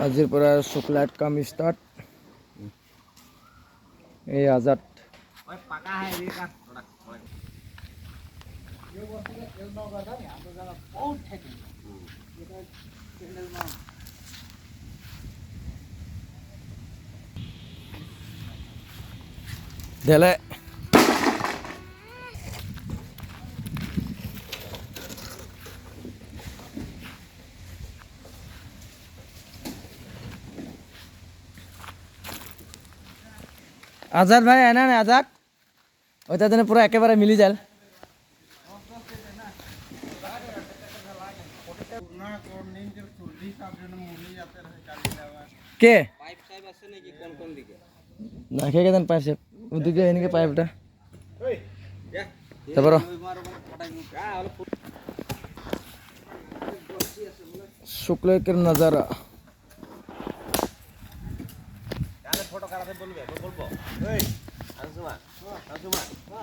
আজিৰ পৰা চকলেট কাম ষ্টাৰ্ট এই আজাদ দেলে आजाद भाई है ना आजाद ওইটা যেন পুরো একেবারে মিলি যায় কে পাইপ সাইব আছে নাকি কোন কোন দিকে না কে কেন পাইপ সাইব ওদিকে এনেকে পাইপটা ওই তারপর শুক্লায়তের নজারা